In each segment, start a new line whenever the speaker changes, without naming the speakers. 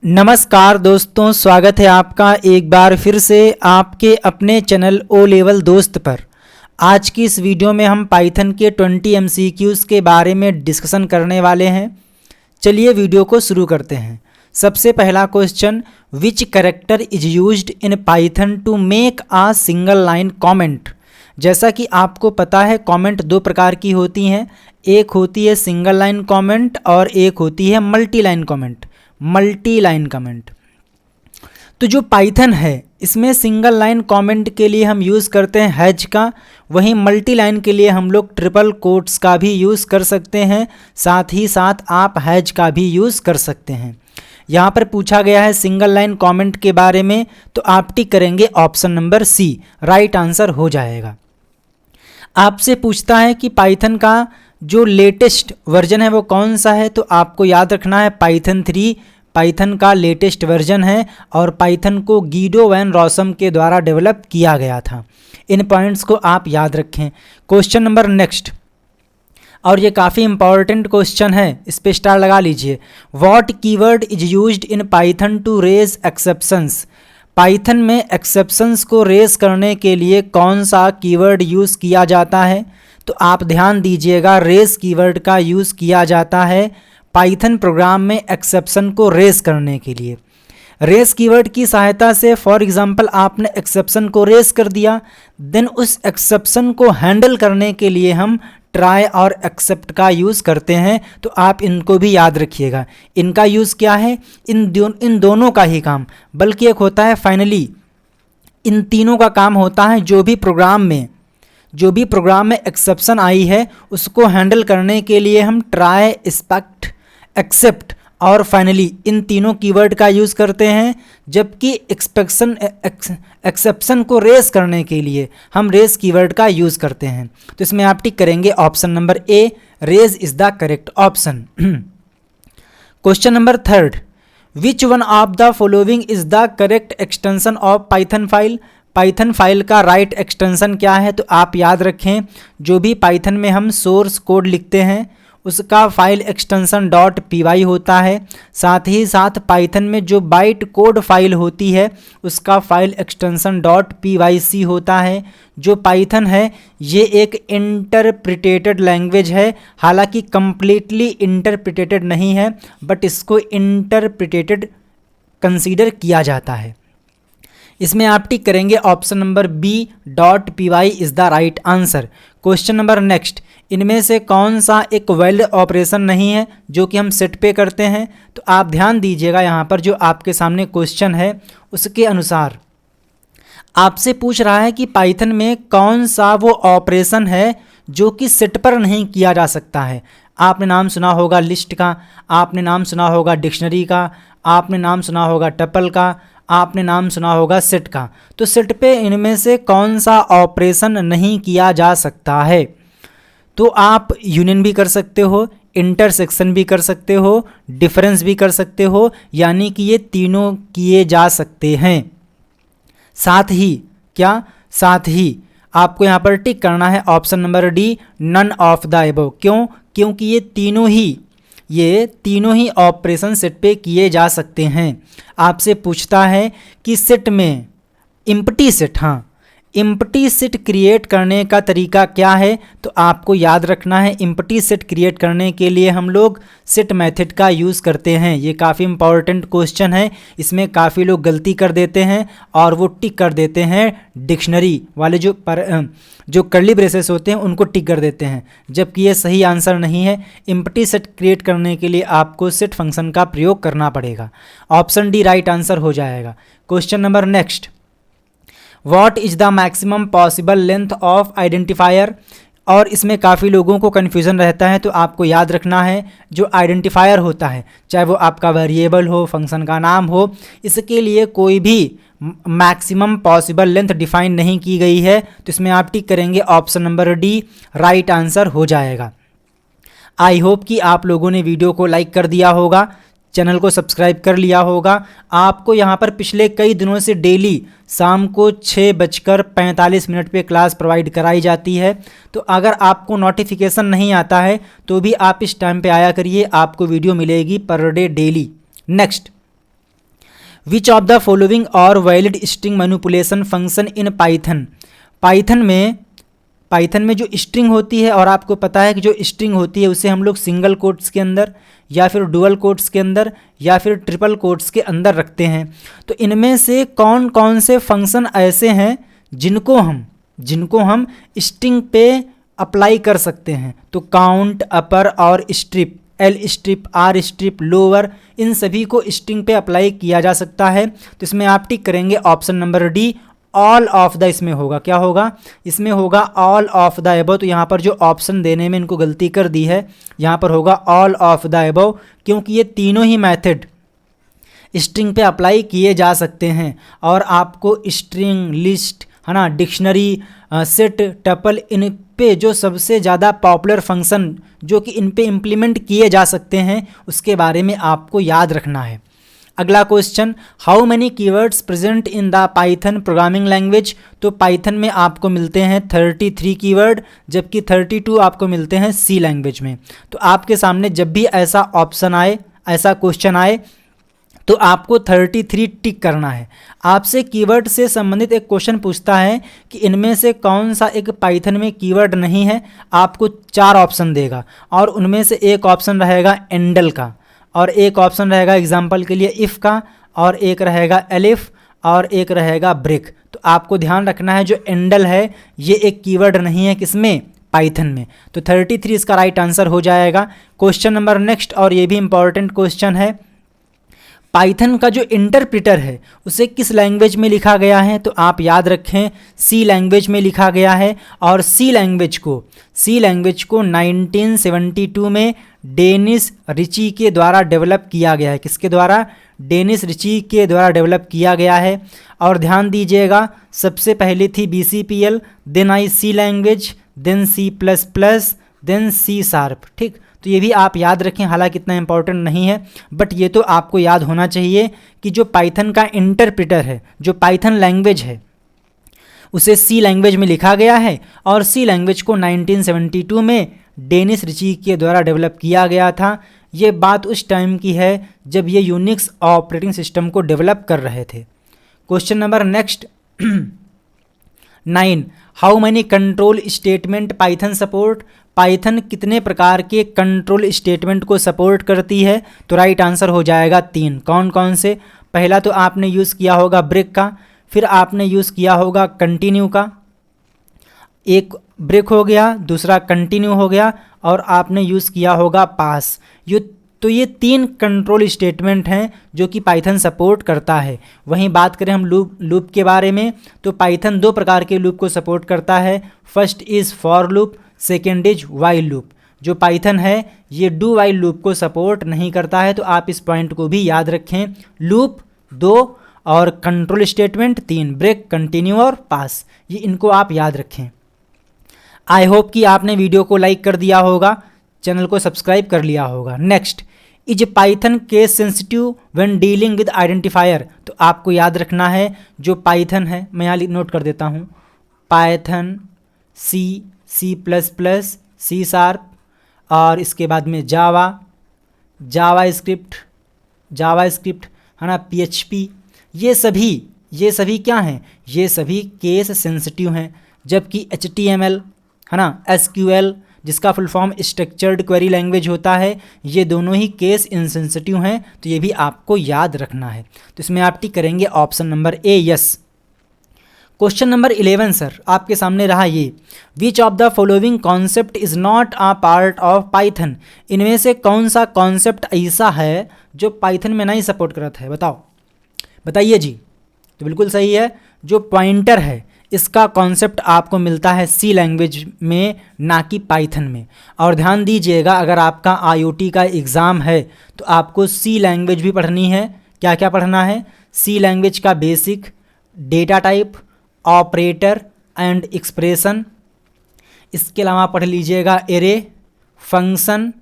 नमस्कार दोस्तों, स्वागत है आपका एक बार फिर से आपके अपने चैनल ओ लेवल दोस्त पर। आज की इस वीडियो में हम पाइथन के 20 MCQs के बारे में डिस्कशन करने वाले हैं। चलिए वीडियो को शुरू करते हैं। सबसे पहला question, which character is used in Python to make a single line comment. जैसा कि आपको पता है कमेंट दो प्रकार की होती हैं, एक होती है सिंगल लाइन कमेंट और एक होती है मल्टी लाइन कमेंट। तो जो पाइथन है इसमें सिंगल लाइन कमेंट के लिए हम यूज़ करते हैं हैज का, वहीं मल्टी लाइन के लिए हम लोग ट्रिपल कोट्स का भी यूज़ कर सकते हैं, साथ ही साथ आप हैज का भी यूज़ कर सकते हैं। यहाँ पर पूछा गया है सिंगल लाइन कमेंट के बारे में, तो आप टिक करेंगे option number C, right answer हो जाएगा। आपसे पूछता है कि पाइथन का जो लेटेस्ट वर्जन है वो कौन सा है, तो आपको याद रखना है पाइथन 3 पाइथन का लेटेस्ट वर्जन है और पाइथन को गीडो वैन रॉसम के द्वारा डेवलप किया गया था। इन पॉइंट्स को आप याद रखें। क्वेश्चन नंबर नेक्स्ट, और ये काफ़ी इंपॉर्टेंट क्वेश्चन है, इस पे स्टार लगा लीजिए। What keyword is used in Python to raise exceptions. Python में एक्सेप्शंस को रेज करने के लिए कौन सा कीवर्ड यूज़ किया जाता है, तो आप ध्यान दीजिएगा, रेज कीवर्ड का यूज़ किया जाता है पाइथन प्रोग्राम में एक्सेप्शन को रेज करने के लिए। रेज कीवर्ड की सहायता से फॉर एग्जांपल आपने एक्सेप्शन को रेज कर दिया, देन उस एक्सेप्शन को हैंडल करने के लिए हम ट्राई और एक्सेप्ट का यूज़ करते हैं। तो आप इनको भी याद रखिएगा। इनका यूज़ क्या है, इन दोनों का ही काम, बल्कि एक होता है फाइनली। इन तीनों का काम होता है जो भी प्रोग्राम में एक्सेप्शन आई है उसको हैंडल करने के लिए हम ट्राई, एक्सपेक्ट, एक्सेप्ट और फाइनली इन तीनों कीवर्ड का यूज़ करते हैं। जबकि एक्सेप्शन को रेज करने के लिए हम रेज कीवर्ड का यूज़ करते हैं। तो इसमें आप टिक करेंगे option number A, raise is the correct option. Question number third, which one of the following is the correct extension of Python file. Python file का राइट एक्सटेंशन क्या है, तो आप याद रखें जो भी पाइथन में हम सोर्स कोड लिखते हैं उसका फाइल एक्सटेंशन .py होता है। साथ ही साथ पाइथन में जो बाइट कोड फाइल होती है उसका फाइल एक्सटेंशन .pyc होता है। जो पाइथन है ये एक इंटरप्रिटेटेड लैंग्वेज है, हालांकि कम्प्लीटली इंटरप्रिटेटेड नहीं है, बट इसको इंटरप्रिटेटेड कंसीडर किया जाता है। इसमें आप टिक करेंगे option number B, .py is the right answer. Question number next, इनमें से कौन सा एक वैलिड ऑपरेशन नहीं है जो कि हम सेट पे करते हैं, तो आप ध्यान दीजिएगा यहाँ पर जो आपके सामने क्वेश्चन है उसके अनुसार आपसे पूछ रहा है कि पाइथन में कौन सा वो ऑपरेशन है जो कि सेट पर नहीं किया जा सकता है। आपने नाम सुना होगा लिस्ट का, आपने नाम सुना होगा डिक्शनरी का, आपने नाम सुना होगा टपल का, आपने नाम सुना होगा सेट का। तो सेट पे इनमें से कौन सा ऑपरेशन नहीं किया जा सकता है, तो आप यूनियन भी कर सकते हो, इंटरसेक्शन भी कर सकते हो, डिफरेंस भी कर सकते हो, यानी कि ये तीनों किए जा सकते हैं। साथ ही आपको यहाँ पर टिक करना है option number D, none of the above. क्यों? क्योंकि ये तीनों ही ऑपरेशन सेट पे किए जा सकते हैं। आपसे पूछता है कि सेट में एम्प्टी सेट क्रिएट करने का तरीका क्या है, तो आपको याद रखना है एम्प्टी सेट क्रिएट करने के लिए हम लोग सेट मेथड का यूज़ करते हैं। ये काफ़ी इंपॉर्टेंट क्वेश्चन है, इसमें काफ़ी लोग गलती कर देते हैं और वो टिक कर देते हैं डिक्शनरी वाले जो कर्ली ब्रेसेस होते हैं उनको टिक कर देते हैं, जबकि ये सही आंसर नहीं है। एम्प्टी सेट क्रिएट करने के लिए आपको सेट फंक्शन का प्रयोग करना पड़ेगा। ऑप्शन डी राइट आंसर हो जाएगा। Question number next, what is the maximum possible length of identifier. और इसमें काफ़ी लोगों को कन्फ्यूज़न रहता है, तो आपको याद रखना है जो आइडेंटिफायर होता है, चाहे वो आपका वेरिएबल हो, फंक्शन का नाम हो, इसके लिए कोई भी मैक्सिमम पॉसिबल लेंथ डिफाइन नहीं की गई है। तो इसमें आप टिक करेंगे option number D, right answer हो जाएगा। आई होप कि आप लोगों ने वीडियो को लाइक कर दिया होगा, चैनल को सब्सक्राइब कर लिया होगा। आपको यहाँ पर पिछले कई दिनों से डेली शाम को 6:45 पे क्लास प्रोवाइड कराई जाती है। तो अगर आपको नोटिफिकेशन नहीं आता है तो भी आप इस टाइम पे आया करिए, आपको वीडियो मिलेगी per day daily. Next which of the following are valid string manipulation function in Python. Python में जो स्ट्रिंग होती है, और आपको पता है कि जो स्ट्रिंग होती है उसे हम लोग सिंगल कोट्स के अंदर या फिर डुअल कोट्स के अंदर या फिर ट्रिपल कोट्स के अंदर रखते हैं। तो इनमें से कौन कौन से फंक्शन ऐसे हैं जिनको हम स्ट्रिंग पे अप्लाई कर सकते हैं। तो काउंट, अपर और strip, L strip, R strip, lower, इन सभी को स्ट्रिंग पे अप्लाई किया जा सकता है। तो इसमें आप टिक करेंगे option number D, all of the. इसमें होगा, क्या होगा, इसमें होगा ऑल ऑफ द एबव। तो यहाँ पर जो ऑप्शन देने में इनको गलती कर दी है, यहाँ पर होगा ऑल ऑफ द एबव, क्योंकि ये तीनों ही मेथड स्ट्रिंग पे अप्लाई किए जा सकते हैं। और आपको स्ट्रिंग, लिस्ट, है ना, डिक्शनरी, सेट, टपल, इन पे जो सबसे ज़्यादा पॉपुलर फंक्शन जो कि इन पे इम्प्लीमेंट किए जा सकते हैं उसके बारे में आपको याद रखना है। अगला question, how many keywords present in the Python programming language. तो पाइथन में आपको मिलते हैं 33 कीवर्ड, जबकि 32 आपको मिलते हैं सी लैंग्वेज में। तो आपके सामने जब भी ऐसा ऑप्शन आए, ऐसा क्वेश्चन आए, तो आपको 33 टिक करना है। आपसे कीवर्ड से संबंधित एक क्वेश्चन पूछता है कि इनमें से कौन सा एक पाइथन में कीवर्ड नहीं है। आपको 4 ऑप्शन देगा और उनमें से एक ऑप्शन रहेगा एंडल का, और एक ऑप्शन रहेगा एग्जाम्पल के लिए इफ़ का, और एक रहेगा एलिफ, और एक रहेगा ब्रेक। तो आपको ध्यान रखना है जो एंडल है ये एक कीवर्ड नहीं है, किसमें, पाइथन में। तो 33 इसका राइट आंसर हो जाएगा। क्वेश्चन नंबर नेक्स्ट, और ये भी इंपॉर्टेंट क्वेश्चन है, पाइथन का जो इंटरप्रिटर है उसे किस लैंग्वेज में लिखा गया है। तो आप याद रखें सी लैंग्वेज में लिखा गया है, और सी लैंग्वेज को 1972 में डेनिस रिची के द्वारा डेवलप किया गया है। किसके द्वारा, डेनिस रिची के द्वारा डेवलप किया गया है। और ध्यान दीजिएगा, सबसे पहले थी BCPL, देन आई C language, then C++, then C sharp. ठीक, तो ये भी आप याद रखें, हालांकि इतना इंपॉर्टेंट नहीं है, बट ये तो आपको याद होना चाहिए कि जो पाइथन का इंटरप्रिटर है, जो पाइथन लैंग्वेज है, उसे सी लैंग्वेज में लिखा गया है, और सी लैंग्वेज को 1972 में डेनिस रिची के द्वारा डेवलप किया गया था। ये बात उस टाइम की है जब ये यूनिक्स ऑपरेटिंग सिस्टम को डेवलप कर रहे थे। Question number next 9, how many control statement Python support. Python कितने प्रकार के कंट्रोल स्टेटमेंट को सपोर्ट करती है। तो राइट आंसर हो जाएगा 3। कौन कौन से, पहला तो आपने यूज़ किया होगा ब्रेक का, फिर आपने यूज़ किया होगा कंटिन्यू का, एक ब्रेक हो गया, दूसरा कंटिन्यू हो गया, और आपने यूज़ किया होगा पास। ये 3 कंट्रोल स्टेटमेंट हैं जो कि पाइथन सपोर्ट करता है। वहीं बात करें हम लूप के बारे में, तो पाइथन 2 प्रकार के लूप को सपोर्ट करता है। First is for loop, second is while loop. जो पाइथन है ये डू वाइल लूप को सपोर्ट नहीं करता है, तो आप इस पॉइंट को भी याद रखें। लूप 2 और कंट्रोल स्टेटमेंट 3, ब्रेक, कंटिन्यू और पास, ये इनको आप याद रखें। आई होप कि आपने वीडियो को लाइक कर दिया होगा, चैनल को सब्सक्राइब कर लिया होगा। Next, is Python case sensitive when dealing with identifier. तो आपको याद रखना है जो पाइथन है, मैं यहाँ नोट कर देता हूँ, पाइथन, C++, C शार्प, और इसके बाद में जावा स्क्रिप्ट है ना, PHP, ये सभी क्या हैं, ये सभी केस सेंसिटिव हैं। जबकि HTML है ना, SQL जिसका full form structured query language होता है, ये दोनों ही केस इनसेंसिटिव हैं। तो ये भी आपको याद रखना है। तो इसमें आप टिक करेंगे ऑप्शन नंबर ए, यस। क्वेश्चन नंबर 11 सर आपके सामने रहा ये, विच of the following concept is not a part of Python. इनमें से कौन सा कॉन्सेप्ट ऐसा है जो पाइथन में नहीं सपोर्ट करता है, बताइए जी। तो बिल्कुल सही है, जो पॉइंटर है इसका कॉन्सेप्ट आपको मिलता है सी लैंग्वेज में, ना कि पाइथन में। और ध्यान दीजिएगा, अगर आपका IoT का एग्ज़ाम है तो आपको सी लैंग्वेज भी पढ़नी है। क्या क्या पढ़ना है, सी लैंग्वेज का basic, data type, operator and expression. इसके अलावा पढ़ लीजिएगा एरे, फंक्शन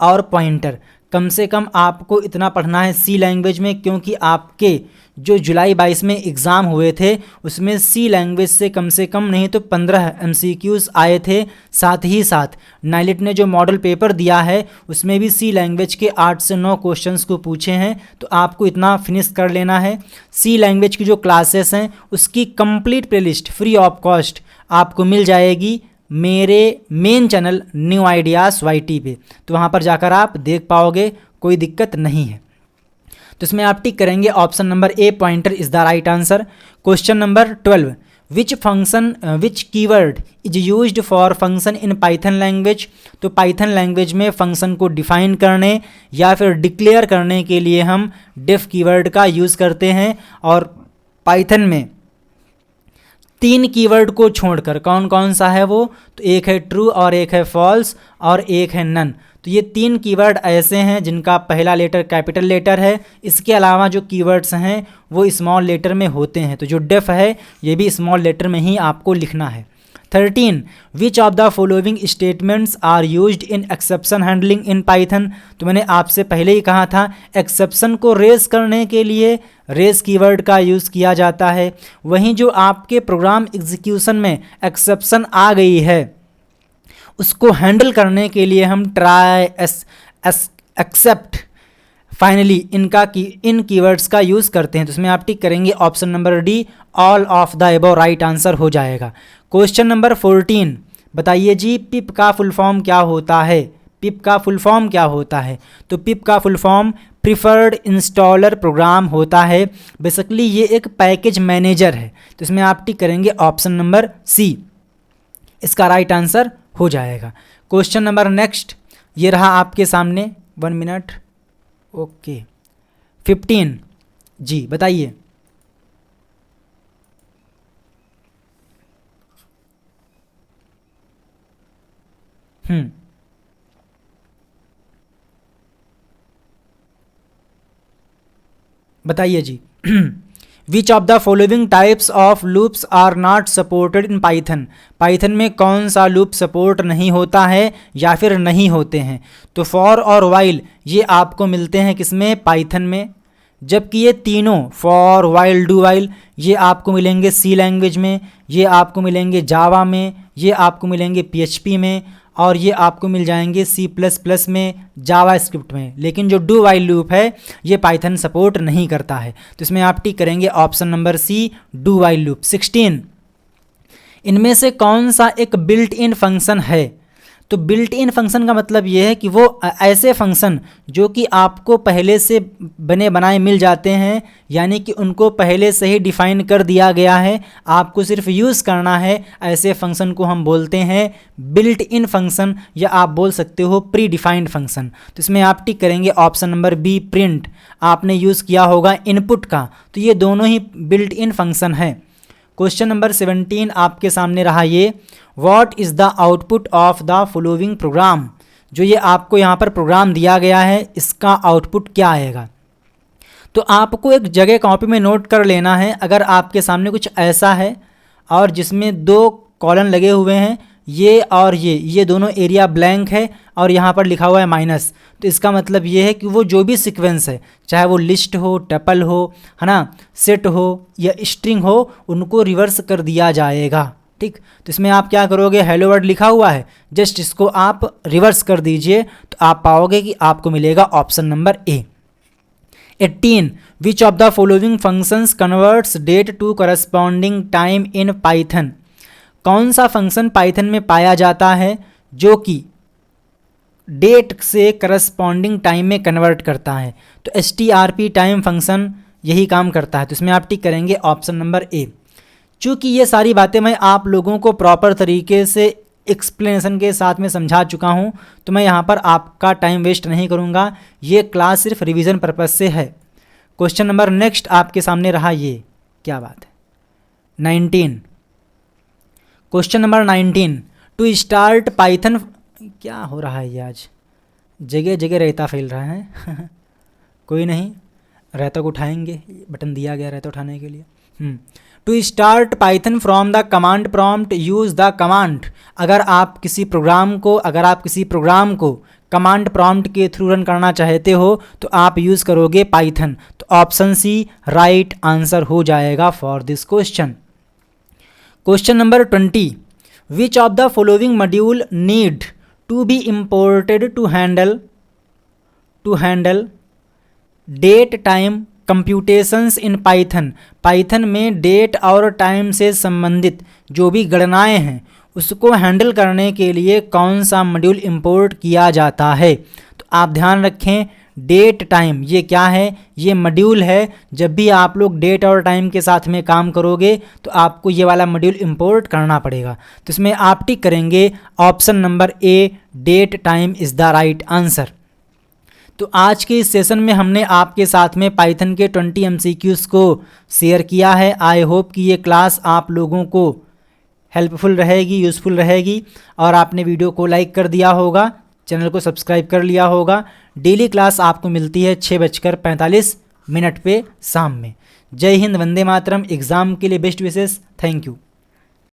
और पॉइंटर। कम से कम आपको इतना पढ़ना है सी लैंग्वेज में, क्योंकि आपके जो जुलाई 22 में एग्ज़ाम हुए थे उसमें सी लैंग्वेज से कम नहीं तो 15 MCQs आए थे। साथ ही साथ नाइलिट ने जो मॉडल पेपर दिया है उसमें भी सी लैंग्वेज के 8 से 9 क्वेश्चंस को पूछे हैं। तो आपको इतना फिनिश कर लेना है। सी लैंग्वेज की जो क्लासेस हैं उसकी complete playlist free of cost आपको मिल जाएगी मेरे main channel new ideas YT पे। तो वहाँ पर जाकर आप देख पाओगे, कोई दिक्कत नहीं है। तो इसमें आप टिक करेंगे option number A, pointer is the right answer. Question number 12, which keyword is used for function in Python language. तो पाइथन लैंग्वेज में फंक्शन को डिफाइन करने या फिर डिक्लेयर करने के लिए हम डेफ कीवर्ड का यूज़ करते हैं। और पाइथन में 3 कीवर्ड को छोड़कर कौन कौन सा है वो, तो एक है ट्रू और एक है फॉल्स और एक है नन। तो ये 3 कीवर्ड ऐसे हैं जिनका पहला लेटर कैपिटल लेटर है। इसके अलावा जो कीवर्ड्स हैं वो स्मॉल लेटर में होते हैं। तो जो डेफ है ये भी स्मॉल लेटर में ही आपको लिखना है। 13, which of the following statements are used in exception handling in Python. तो मैंने आपसे पहले ही कहा था एक्सेप्शन को रेज करने के लिए रेज कीवर्ड का यूज़ किया जाता है। वहीं जो आपके प्रोग्राम एग्जीक्यूशन में एक्सेप्शन आ गई है उसको हैंडल करने के लिए हम ट्राई, एक्सेप्ट, फाइनली इन कीवर्ड्स का यूज़ करते हैं। तो इसमें आप टिक करेंगे option number D, all of the above right answer हो जाएगा। क्वेश्चन नंबर 14, बताइए जी पिप का फुल फॉर्म क्या होता है। पिप का फुल फॉर्म क्या होता है, तो पिप का full form preferred installer program होता है। बेसिकली ये एक पैकेज मैनेजर है। तो इसमें आप टिक करेंगे ऑप्शन नंबर सी, इसका राइट आंसर हो जाएगा। क्वेश्चन नंबर नेक्स्ट ये रहा आपके सामने, 1 मिनट, ओके। 15 जी बताइए। बताइए जी। Which of the following types of loops are not supported in Python. Python में कौन सा लूप सपोर्ट नहीं होता है या फिर नहीं होते हैं। तो फॉर और वाइल ये आपको मिलते हैं किसमें, पाइथन में। जबकि ये तीनों फॉर, वाइल, डू वाइल ये आपको मिलेंगे सी लैंग्वेज में, ये आपको मिलेंगे जावा में, ये आपको मिलेंगे PHP में और ये आपको मिल जाएंगे C++ में, जावा स्क्रिप्ट में। लेकिन जो डू वाइल लूप है ये पाइथन सपोर्ट नहीं करता है। तो इसमें आप टिक करेंगे option number C, do while loop. 16, इनमें से कौन सा एक बिल्ट इन फंक्शन है। तो बिल्ट इन फंक्शन का मतलब ये है कि वो ऐसे फंक्शन जो कि आपको पहले से बने बनाए मिल जाते हैं, यानी कि उनको पहले से ही डिफ़ाइन कर दिया गया है, आपको सिर्फ यूज़ करना है। ऐसे फंक्शन को हम बोलते हैं बिल्ट इन फंक्शन, या आप बोल सकते हो प्री डिफाइंड फंक्शन। तो इसमें आप टिक करेंगे ऑप्शन नंबर बी, प्रिंट। आपने यूज़ किया होगा इनपुट का, तो ये दोनों ही बिल्ट इन फंक्शन है। क्वेश्चन नंबर 17 आपके सामने रहा ये, what is the output of the following programme. जो ये आपको यहाँ पर प्रोग्राम दिया गया है इसका आउटपुट क्या आएगा। तो आपको एक जगह कॉपी में नोट कर लेना है। अगर आपके सामने कुछ ऐसा है और जिसमें 2 कॉलन लगे हुए हैं, ये और ये दोनों एरिया ब्लैंक है और यहाँ पर लिखा हुआ है माइनस, तो इसका मतलब ये है कि वो जो भी सीक्वेंस है, चाहे वो लिस्ट हो, टपल हो, है ना, सेट हो या स्ट्रिंग हो, उनको रिवर्स कर दिया जाएगा। ठीक, तो इसमें आप क्या करोगे, हेलो वर्ड लिखा हुआ है, जस्ट इसको आप रिवर्स कर दीजिए तो आप पाओगे कि आपको मिलेगा option number A. 18, which of the following functions converts date to corresponding time in Python. कौन सा फंक्शन पाइथन में पाया जाता है जो कि डेट से करस्पॉन्डिंग टाइम में कन्वर्ट करता है। तो strp टाइम फंक्शन यही काम करता है। तो इसमें आप टिक करेंगे ऑप्शन नंबर ए। चूँकि ये सारी बातें मैं आप लोगों को प्रॉपर तरीके से एक्सप्लेनेशन के साथ में समझा चुका हूँ, तो मैं यहाँ पर आपका टाइम वेस्ट नहीं करूँगा। ये क्लास सिर्फ रिवीजन पर्पज़ से है। क्वेश्चन नंबर नेक्स्ट आपके सामने रहा ये, क्या बात है, 19। Question number 19, to start Python. क्या हो रहा है ये आज, जगह जगह रेता फैल रहा है कोई नहीं, रेता को उठाएंगे, बटन दिया गया रेता उठाने के लिए। To start Python from the command prompt use the command. अगर आप किसी प्रोग्राम को कमांड प्रॉम्प्ट के थ्रू रन करना चाहते हो तो आप यूज़ करोगे पाइथन। तो ऑप्शन सी राइट आंसर हो जाएगा for this question. Question number 20, which of the following module need to be imported to handle date time computations in Python. Python में डेट और टाइम से संबंधित जो भी गणनाएं हैं उसको हैंडल करने के लिए कौन सा मॉड्यूल इंपोर्ट किया जाता है। तो आप ध्यान रखें, डेट टाइम ये क्या है, ये मॉड्यूल है। जब भी आप लोग डेट और टाइम के साथ में काम करोगे तो आपको ये वाला मॉड्यूल इंपोर्ट करना पड़ेगा। तो इसमें आप टिक करेंगे option number A, date time is the right answer. तो आज के इस सेशन में हमने आपके साथ में पाइथन के 20 MCQs को शेयर किया है। आई होप कि ये क्लास आप लोगों को हेल्पफुल रहेगी, यूज़फुल रहेगी और आपने वीडियो को लाइक कर दिया होगा, चैनल को सब्सक्राइब कर लिया होगा। डेली क्लास आपको मिलती है 6:45 पे शाम में। जय हिंद, वंदे मातरम। एग्ज़ाम के लिए बेस्ट विशेस। Thank you.